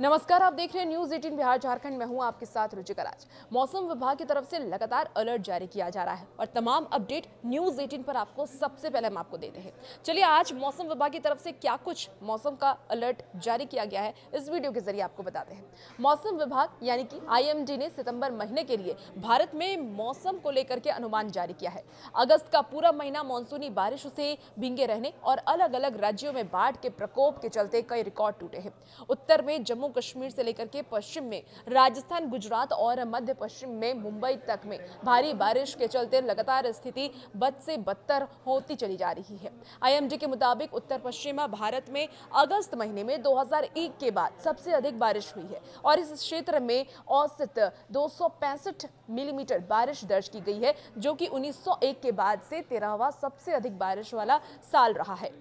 नमस्कार, आप देख रहे हैं न्यूज 18 बिहार झारखंड में हूं आपके साथ रुचिका राज। मौसम विभाग की तरफ से लगातार अलर्ट जारी किया जा रहा है और तमाम अपडेट न्यूज 18 पर आपको सबसे पहले हम आपको देते हैं। चलिए आज मौसम विभाग की तरफ से क्या कुछ मौसम का अलर्ट जारी किया गया है इस वीडियो के जरिए आपको बताते हैं। मौसम विभाग यानी कि IMD ने सितंबर महीने के लिए भारत में मौसम को लेकर के अनुमान जारी किया है। अगस्त का पूरा महीना मानसूनी बारिश से भीगे रहने और अलग अलग राज्यों में बाढ़ के प्रकोप के चलते कई रिकॉर्ड टूटे हैं। उत्तर में जम्मू कश्मीर से लेकर के पश्चिम में राजस्थान, गुजरात और मध्य पश्चिम में मुंबई तक में भारी बारिश के चलते लगातार स्थिति बद से बदतर होती चली जा रही है। IMD के मुताबिक उत्तर पश्चिम भारत में अगस्त महीने में 2001 के बाद सबसे अधिक बारिश हुई है और इस क्षेत्र में औसत 265 मिलीमीटर बारिश दर्ज की गई है, जो कि 1901 के बाद से 13वां सबसे अधिक बारिश वाला साल रहा है।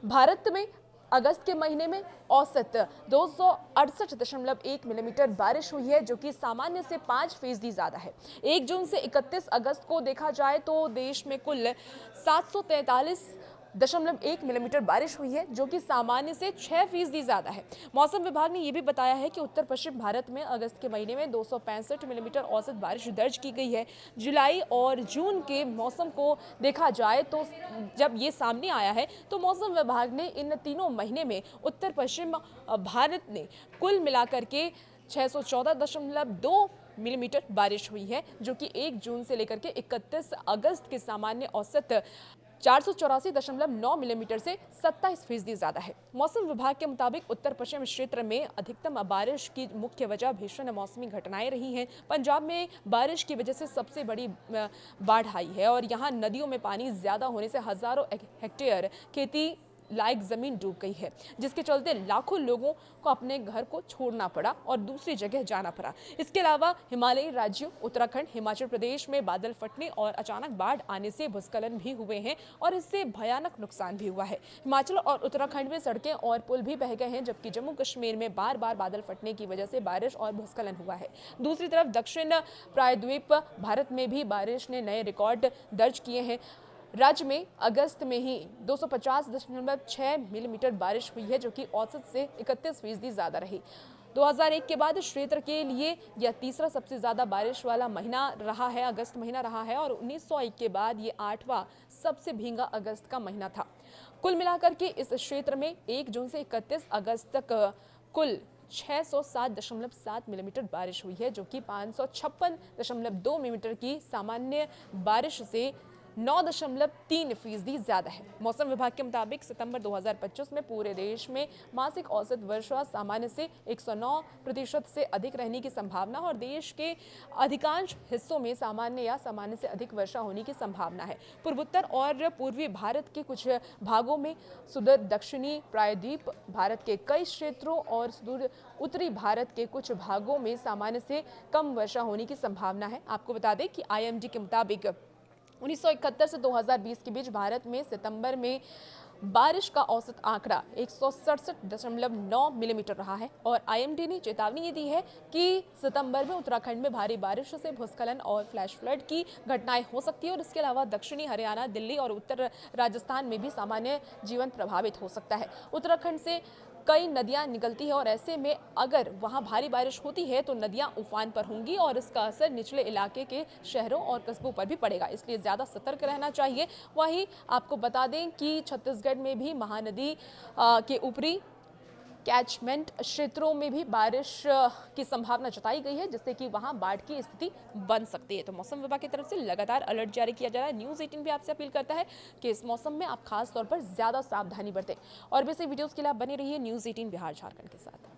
भारत में अगस्त के महीने में औसत 268.1 मिलीमीटर बारिश हुई है, जो कि सामान्य से 5% ज्यादा है। 1 जून से 31 अगस्त को देखा जाए तो देश में कुल 743.1 मिलीमीटर बारिश हुई है, जो कि सामान्य से 6% ज्यादा है। मौसम विभाग ने यह भी बताया है कि उत्तर पश्चिम भारत में अगस्त के महीने में 265 मिलीमीटर औसत बारिश दर्ज की गई है। जुलाई और जून के मौसम को देखा जाए तो जब ये सामने आया है तो मौसम विभाग ने इन तीनों महीने में उत्तर पश्चिम भारत ने कुल मिलाकर के 614.2 मिलीमीटर बारिश हुई है, जो कि 1 जून से लेकर के 31 अगस्त के सामान्य औसत 484.9 मिलीमीटर से 27% ज्यादा है। मौसम विभाग के मुताबिक उत्तर पश्चिम क्षेत्र में अधिकतम बारिश की मुख्य वजह भीषण मौसमी घटनाएं रही हैं। पंजाब में बारिश की वजह से सबसे बड़ी बाढ़ आई है और यहां नदियों में पानी ज्यादा होने से हजारों हेक्टेयर खेती लायक जमीन डूब गई है, जिसके चलते लाखों लोगों को अपने घर को छोड़ना पड़ा और दूसरी जगह जाना पड़ा। इसके अलावा हिमालयी राज्यों उत्तराखंड, हिमाचल प्रदेश में बादल फटने और अचानक बाढ़ आने से भूस्खलन भी हुए हैं और इससे भयानक नुकसान भी हुआ है। हिमाचल और उत्तराखंड में सड़कें और पुल भी बह गए हैं, जबकि जम्मू कश्मीर में बार बार बादल फटने की वजह से बारिश और भूस्खलन हुआ है। दूसरी तरफ दक्षिण प्रायद्वीप भारत में भी बारिश ने नए रिकॉर्ड दर्ज किए हैं। राज्य में अगस्त में ही 250.6 मिलीमीटर बारिश हुई है, जो कि औसत से 31% ज्यादा रही। 2001 के बाद क्षेत्र के लिए यह तीसरा सबसे ज्यादा बारिश वाला महीना रहा है, अगस्त महीना रहा है और 1901 के बाद ये 8वां सबसे भीगा अगस्त का महीना था। कुल मिलाकर के इस क्षेत्र में 1 जून से 31 अगस्त तक कुल 607.7 मिलीमीटर बारिश हुई है, जो कि 556.2 मिलीमीटर की सामान्य बारिश से 9.3% ज्यादा है। मौसम विभाग के मुताबिक सितंबर 2025 में पूरे देश में मासिक औसत वर्षा सामान्य से 109% से अधिक रहने की संभावना और देश के अधिकांश हिस्सों में सामान्य या सामान्य से अधिक वर्षा होने की संभावना है। पूर्वोत्तर और पूर्वी भारत के कुछ भागों में, सुदूर दक्षिणी प्रायद्वीप भारत के कई क्षेत्रों और सुदूर उत्तरी भारत के कुछ भागों में सामान्य से कम वर्षा होने की संभावना है। आपको बता दें कि IMD के मुताबिक 1971 से 2020 के बीच भारत में सितंबर में बारिश का औसत आंकड़ा 167.9 मिलीमीटर रहा है और IMD ने चेतावनी ये दी है कि सितंबर में उत्तराखंड में भारी बारिश से भूस्खलन और फ्लैश फ्लड की घटनाएं हो सकती है और इसके अलावा दक्षिणी हरियाणा, दिल्ली और उत्तर राजस्थान में भी सामान्य जीवन प्रभावित हो सकता है। उत्तराखंड से कई नदियां निकलती है और ऐसे में अगर वहां भारी बारिश होती है तो नदियां उफान पर होंगी और इसका असर निचले इलाके के शहरों और कस्बों पर भी पड़ेगा, इसलिए ज्यादा सतर्क रहना चाहिए। वहीं आपको बता दें कि छत्तीसगढ़ में भी महानदी के ऊपरी कैचमेंट क्षेत्रों में भी बारिश की संभावना जताई गई है, जिससे कि वहां बाढ़ की स्थिति बन सकती है। तो मौसम विभाग की तरफ से लगातार अलर्ट जारी किया जा रहा है। न्यूज 18 भी आपसे अपील करता है कि इस मौसम में आप खास तौर पर ज्यादा सावधानी बरतें और भी ऐसे वीडियोस के लिए आप बने रहिए न्यूज 18 बिहार झारखंड के साथ।